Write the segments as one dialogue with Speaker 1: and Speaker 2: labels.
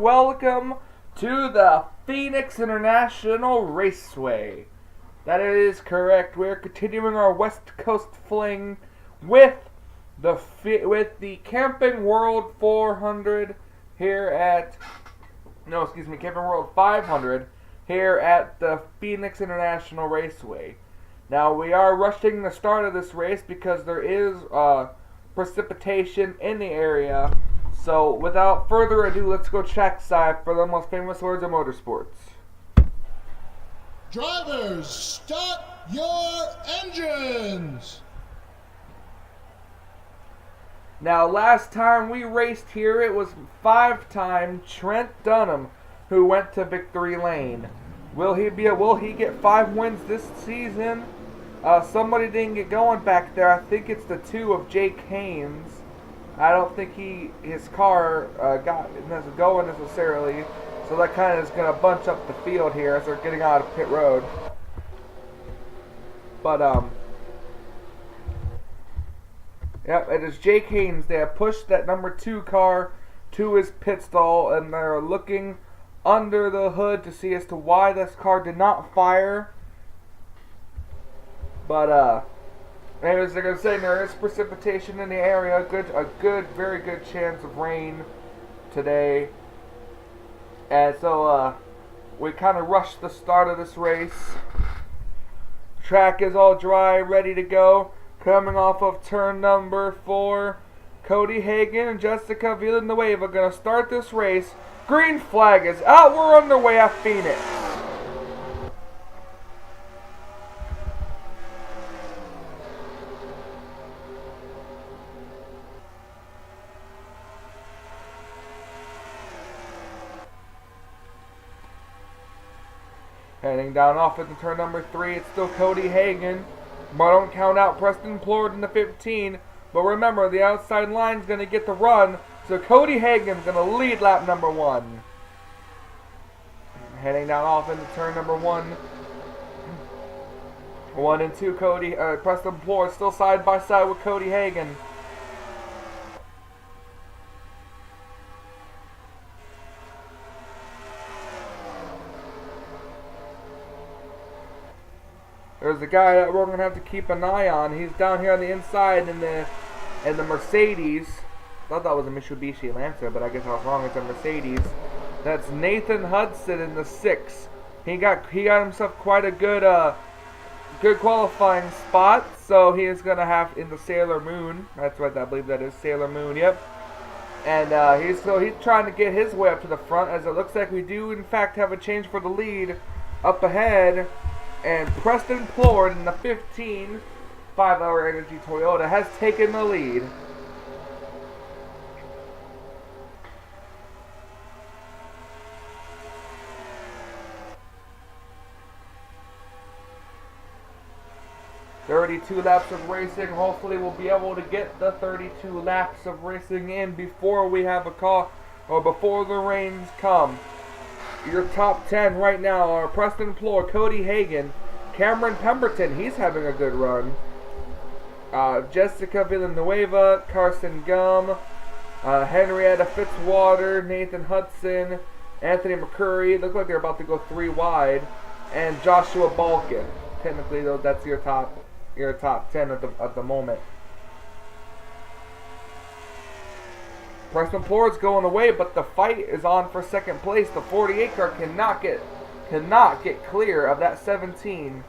Speaker 1: welcome to the Phoenix International Raceway. That is correct. We're continuing our West Coast fling with the Camping World 400 here at Camping World 500 here at the Phoenix International Raceway. Now we are rushing the start of this race because there is precipitation in the area. So without further ado, let's go trackside for the most famous words of motorsports.
Speaker 2: Drivers, start your engines!
Speaker 1: Now, last time we raced here, it was 5-time Trent Dunham who went to victory lane. Will he get 5 wins this season? Somebody didn't get going back there. I think it's the 2 of Jake Haynes. I don't think his car got going necessarily, so that kind of is going to bunch up the field here as they're getting out of pit road. But yep, it is Jake Haynes. They have pushed that number 2 car to his pit stall, and they're looking under the hood to see as to why this car did not fire. But anyways, they're going to say there is precipitation in the area. Very good chance of rain today. And so we kind of rushed the start of this race. Track is all dry, ready to go. Coming off of turn number 4, Cody Hagan and Jessica Villanueva going to start this race. Green flag is out. We're underway at Phoenix. Heading down off into turn number 3, it's still Cody Hagan. But don't count out Preston Plord in the 15. But remember, the outside line is going to get the run. So Cody Hagan's going to lead lap number 1. Heading down off into turn number 1. 1 and 2, Preston Plord still side by side with Cody Hagan. There's a guy that we're going to have to keep an eye on. He's down here on the inside in the Mercedes. I thought that was a Mitsubishi Lancer, but I guess I was wrong. It's a Mercedes. That's Nathan Hudson in the 6. He got himself quite a good qualifying spot. So he is going to have in the Sailor Moon. That's right, I believe that is Sailor Moon. Yep. And he's trying to get his way up to the front, as it looks like we do in fact have a change for the lead up ahead. And Preston Plord in the 15 5-hour Energy Toyota has taken the lead. "32 laps of racing. Hopefully we'll be able to get the 32 laps of racing in before we have a call or before the rains come. Your top 10 right now are Preston Plord, Cody Hagan, Cameron Pemberton, he's having a good run, Jessica Villanueva, Carson Gum, Henrietta Fitzwater, Nathan Hudson, Anthony McCurry. Look like they're about to go 3 wide, and Joshua Balkin. Technically, though, that's your top 10 at the moment. Preston Plord's going away, but the fight is on for second place. The 48 car cannot get clear of that 17.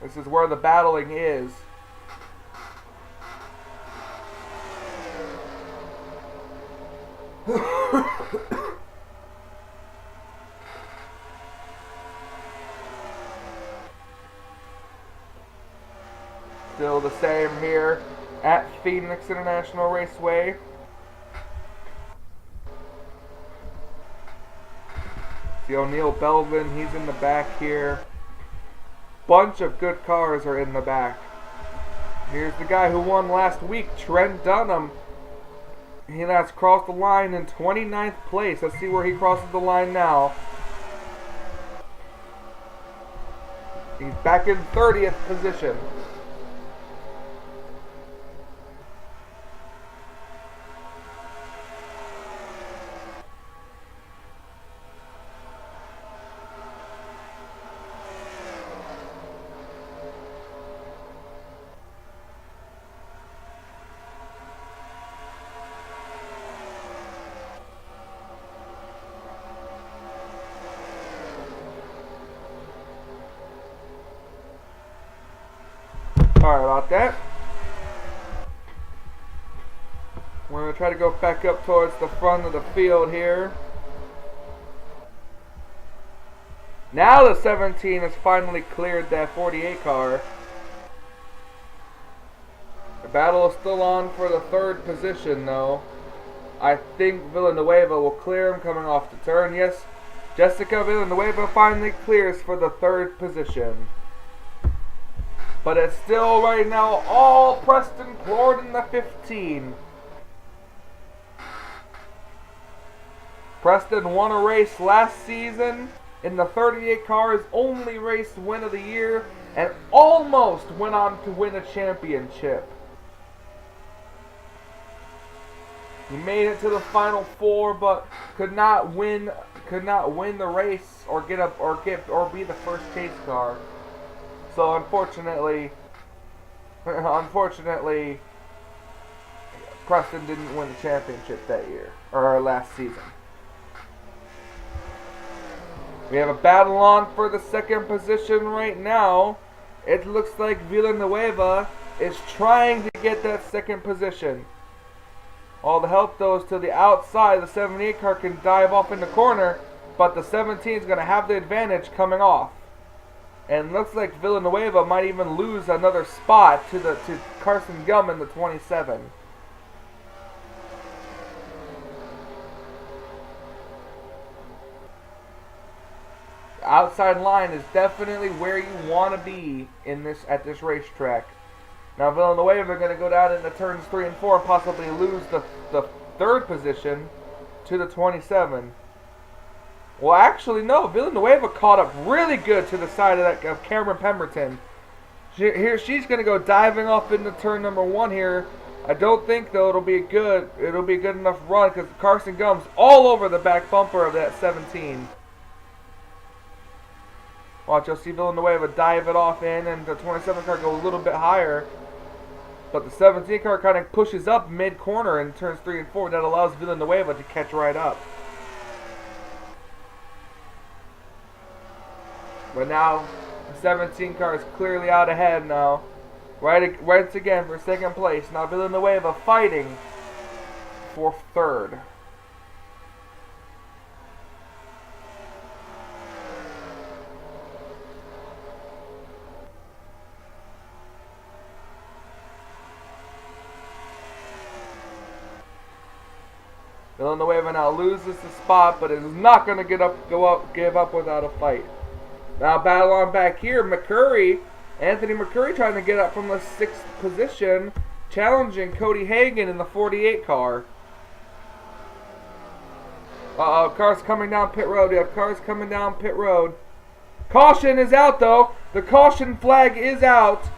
Speaker 1: This is where the battling is. Still the same here at Phoenix International Raceway. See O'Neal Belvin, he's in the back here. Bunch of good cars are in the back. Here's the guy who won last week, Trent Dunham. He has crossed the line in 29th place. Let's see where he crosses the line now. He's back in 30th position. about that. We're going to try to go back up towards the front of the field here. Now the 17 has finally cleared that 48 car. The battle is still on for the third position though. I think Villanueva will clear him coming off the turn. Yes, Jessica Villanueva finally clears for the third position. But it's still right now all Preston Clord in the 15. Preston won a race last season in the 38 car, his only race win of the year, and almost went on to win a championship. He made it to the final four, but could not win the race or get up or be the first chase car. So unfortunately, Preston didn't win the championship that year or last season. We have a battle on for the second position right now. It looks like Villanueva is trying to get that second position. All the help though is to the outside. The 78 car can dive off in the corner, but the 17 is going to have the advantage coming off. And looks like Villanueva might even lose another spot to Carson Gum in the 27. Outside line is definitely where you want to be at this racetrack. Now Villanueva are going to go down into turns 3 and 4 and possibly lose the third position to the 27. Well, actually no, Villanueva caught up really good to the side of Cameron Pemberton. She's going to go diving off into turn number 1 here. I don't think though it'll be a good enough run because Carson Gum's all over the back bumper of that 17. Watch, you'll see Villanueva dive it off in, and the 27 car go a little bit higher. But the 17 car kind of pushes up mid-corner in turns 3 and 4. That allows Villanueva to catch right up. But now, the 17 car is clearly out ahead now. Right again for second place. Now Villanueva fighting for third. Villanueva now loses the spot, but is not going to give up without a fight. Now battle on back here. Anthony McCurry trying to get up from the 6th position, challenging Cody Hagan in the 48 car. Cars coming down pit road. We have cars coming down pit road. Caution is out though. The caution flag is out.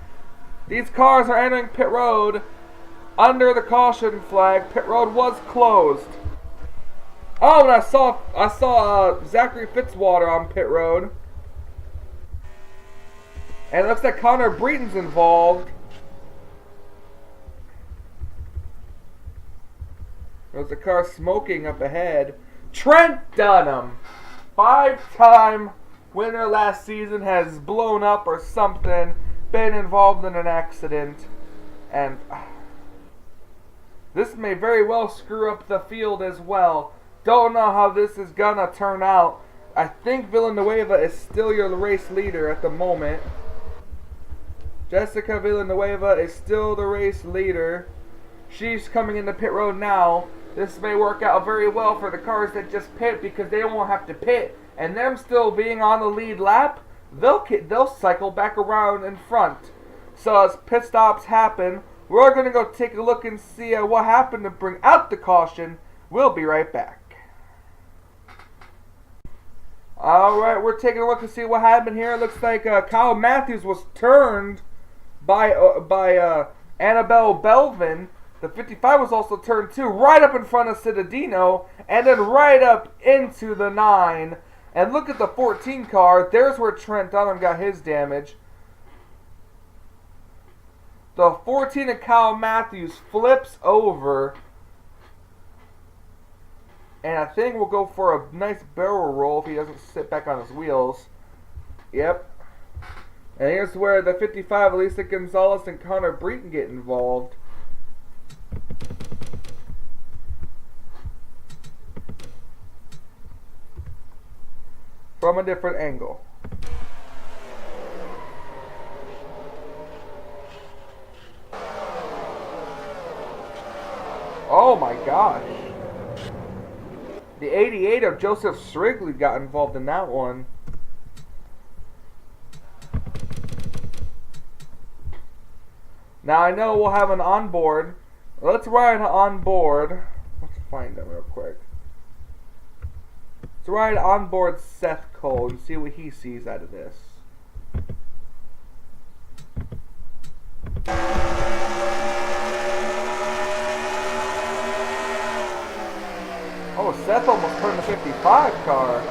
Speaker 1: These cars are entering pit road under the caution flag. Pit road was closed. Oh, and I saw Zachary Fitzwater on pit road. And it looks like Connor Breeton's involved. There's a car smoking up ahead. Trent Dunham, 5-time winner last season, has blown up or something, been involved in an accident, and this may very well screw up the field as well. Don't know how this is gonna turn out. I think Villanueva is still your race leader at the moment. Jessica Villanueva is still the race leader. She's coming into pit road now. This may work out very well for the cars that just pit because they won't have to pit. And them still being on the lead lap, they'll cycle back around in front. So as pit stops happen, we're going to go take a look and see what happened to bring out the caution. We'll be right back. Alright, we're taking a look to see what happened here. It looks like Kyle Matthews was turned by Annabelle Belvin. The 55 was also turned too, right up in front of Citadino, and then right up into the 9. And look at the 14 car. There's where Trent Dunham got his damage. The 14 of Kyle Matthews flips over. And I think we'll go for a nice barrel roll if he doesn't sit back on his wheels. Yep. And here's where the 55, Elisa Gonzalez and Connor Breton get involved. From a different angle. Oh my gosh. The 88 of Joseph Strigley got involved in that one. Now I know we'll have an onboard. Let's ride onboard. Let's find him real quick. Let's ride onboard Seth Cole and see what he sees out of this. Oh, Seth almost turned the 55 car.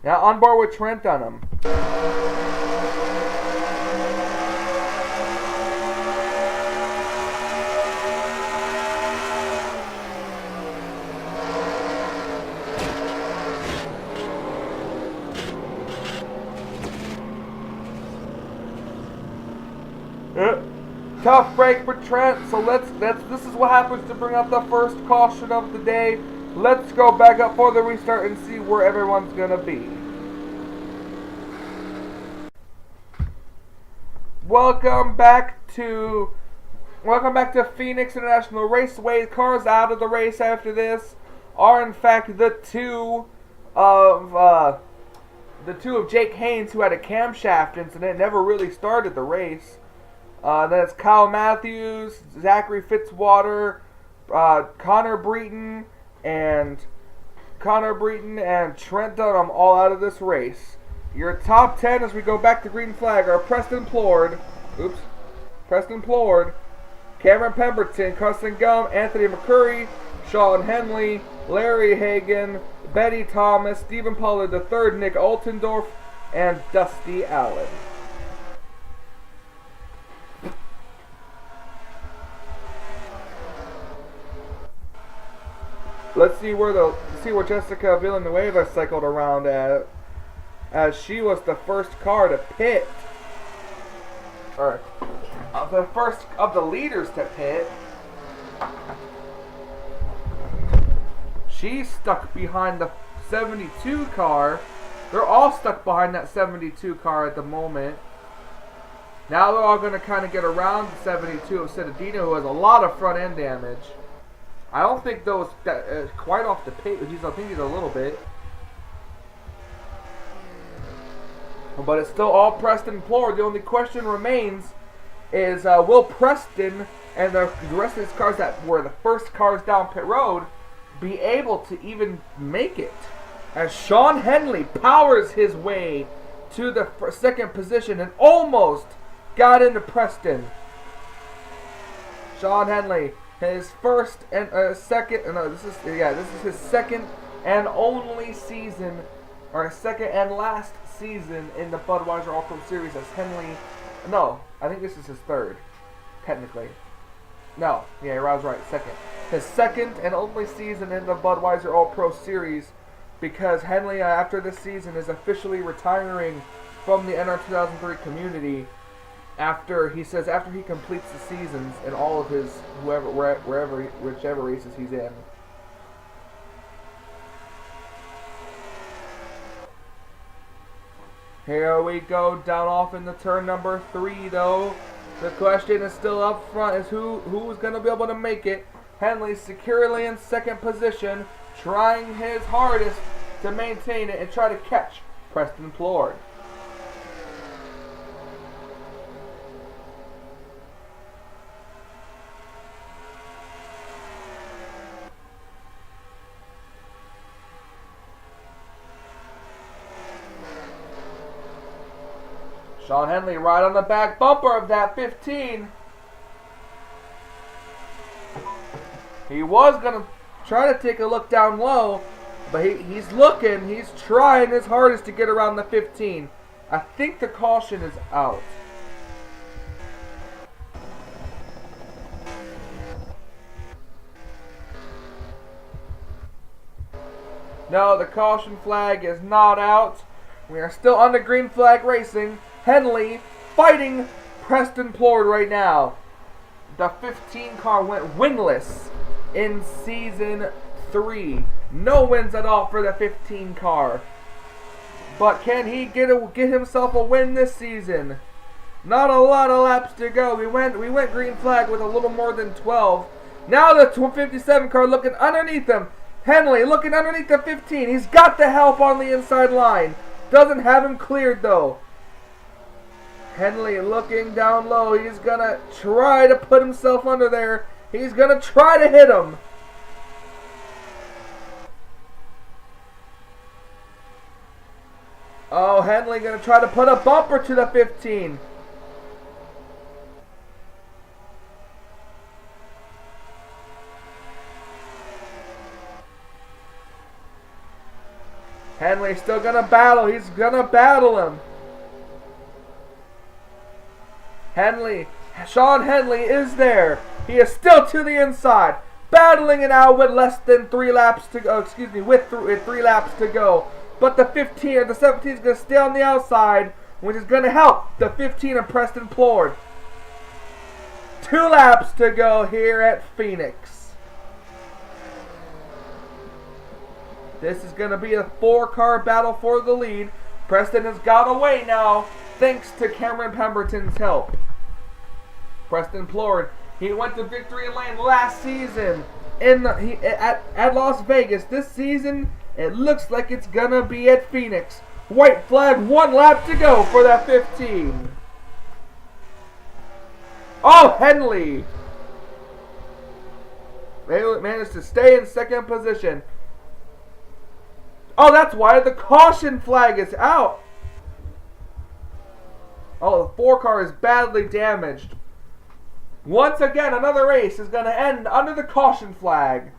Speaker 1: Now on board with Trent on him. Tough break for Trent, so this is what happens to bring up the first caution of the day. Let's go back up for the restart and see where everyone's gonna be. Welcome back to Phoenix International Raceway. Cars out of the race after this are in fact the two of Jake Haynes, who had a camshaft incident, never really started the race. Then it's Kyle Matthews, Zachary Fitzwater, Connor Breton, and Trent Dunham all out of this race. Your top 10 as we go back to green flag are Preston Plord, Cameron Pemberton, Custin Gum, Anthony McCurry, Sean Henley, Larry Hagan, Betty Thomas, Stephen Pollard III, Nick Altendorf, and Dusty Allen. Let's see where Jessica Villanueva cycled around at, as she was the first car to pit, or the first of the leaders to pit. She's stuck behind the 72 car. They're all stuck behind that 72 car at the moment. Now they're all going to kind of get around the 72 of Citadino, who has a lot of front end damage. I don't think those quite off the pace. I think he's a little bit, but it's still all Preston Plord. The only question remains is will Preston and the rest of these cars that were the first cars down pit road be able to even make it? As Sean Henley powers his way to the second position and almost got into Preston. Sean Henley. His first and second, no, this is his second and only season, or second and last season in the Budweiser All Pro Series as Henley. No, I think this is his third, technically. No, yeah, I was right, second. His second and only season in the Budweiser All Pro Series, because Henley, after this season, is officially retiring from the NR 2003 community. After he completes the seasons in all of his whichever races he's in. Here we go, down off in the turn number 3 though. The question is still up front, is who's going to be able to make it. Henley securely in second position, trying his hardest to maintain it and try to catch Preston Plord. Sean Henley right on the back bumper of that 15. He was going to try to take a look down low, but he's trying his hardest to get around the 15. I think the caution is out. No, the caution flag is not out. We are still on the green flag racing. Henley fighting Preston Plord right now. The 15 car went winless in season 3. No wins at all for the 15 car. But can he get himself a win this season? Not a lot of laps to go. We went green flag with a little more than 12. Now the 57 car looking underneath him. Henley looking underneath the 15. He's got the help on the inside line. Doesn't have him cleared though. Henley looking down low. He's gonna try to put himself under there. He's gonna try to hit him. Oh, Henley gonna try to put a bumper to the 15. Henley's still gonna battle. He's gonna battle him. Sean Henley is there. He is still to the inside, battling it out with less than 3 laps to go. Excuse me, with 3 laps to go. But the 15 or the 17 is gonna stay on the outside, which is gonna help the 15 of Preston Plord. 2 laps to go here at Phoenix. This is going to be a 4-car battle for the lead. Preston has got away now, thanks to Cameron Pemberton's help. Preston Plord, he went to victory lane last season at Las Vegas. This season, it looks like it's going to be at Phoenix. White flag, 1 lap to go for that 15. Oh, Henley! They managed to stay in second position. Oh, that's why the caution flag is out. Oh, the 4 car is badly damaged. Once again, another race is going to end under the caution flag.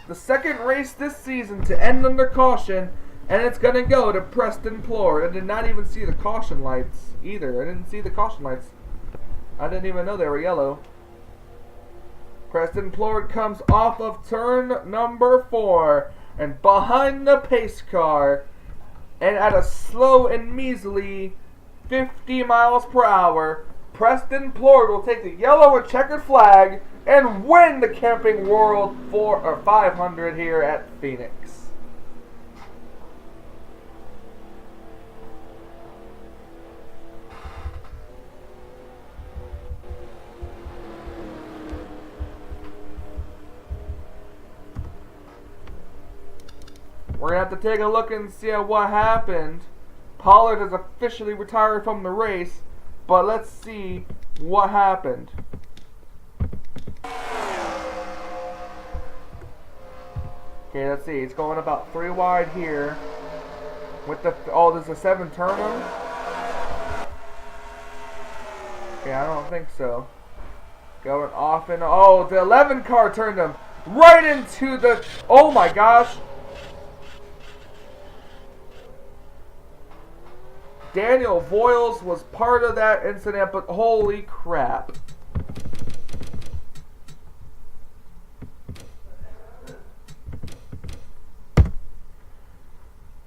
Speaker 1: The second race this season to end under caution, and it's going to go to Preston Plord. I did not even see the caution lights either. I didn't see the caution lights. I didn't even know they were yellow. Preston Plord comes off of turn number 4. And behind the pace car, and at a slow and measly 50 miles per hour, Preston Plord will take the yellow and checkered flag and win the Camping World 500 here at Phoenix. We're going to have to take a look and see what happened. Pollard has officially retired from the race, but let's see what happened. Okay, let's see. It's going about 3 wide here. With the there's a 7 turn him? Okay, I don't think so. Going off and the 11 car turned him right into the. Oh my gosh. Daniel Voiles was part of that incident, but holy crap.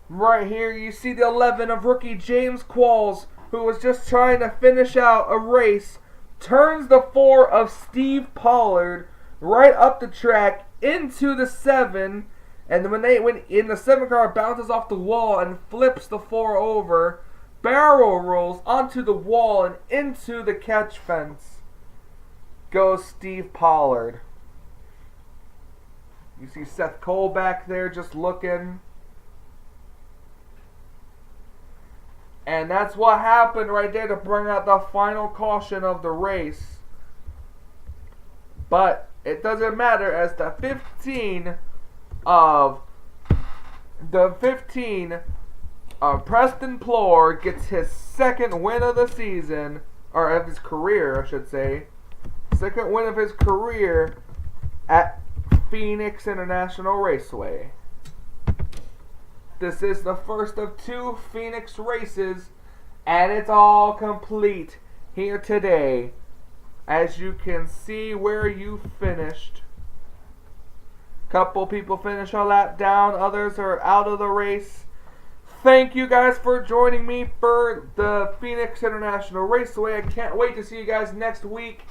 Speaker 1: Right here, you see the 11 of rookie James Qualls, who was just trying to finish out a race, turns the 4 of Steve Pollard right up the track into the 7, and when in the 7 car bounces off the wall and flips the 4 over, barrel rolls onto the wall and into the catch fence goes Steve Pollard. You see Seth Cole back there just looking. And that's what happened right there to bring out the final caution of the race. But it doesn't matter, as the 15 Preston Plord gets his 2nd win of the season, or of his career, I should say. 2nd win of his career at Phoenix International Raceway. This is the first of 2 Phoenix races, and it's all complete here today. As you can see where you finished. Couple people finish a lap down, others are out of the race. Thank you guys for joining me for the Phoenix International Raceway. I can't wait to see you guys next week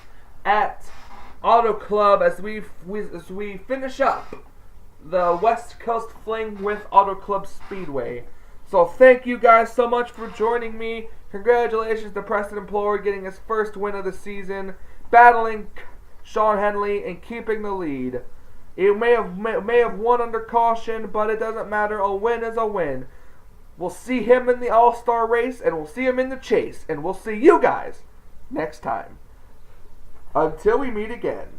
Speaker 1: at Auto Club as we finish up the West Coast Fling with Auto Club Speedway. So thank you guys so much for joining me. Congratulations to Preston Plower getting his first win of the season, battling Sean Henley and keeping the lead. It may have won under caution, but it doesn't matter. A win is a win. We'll see him in the All-Star race, and we'll see him in the chase, and we'll see you guys next time. Until we meet again.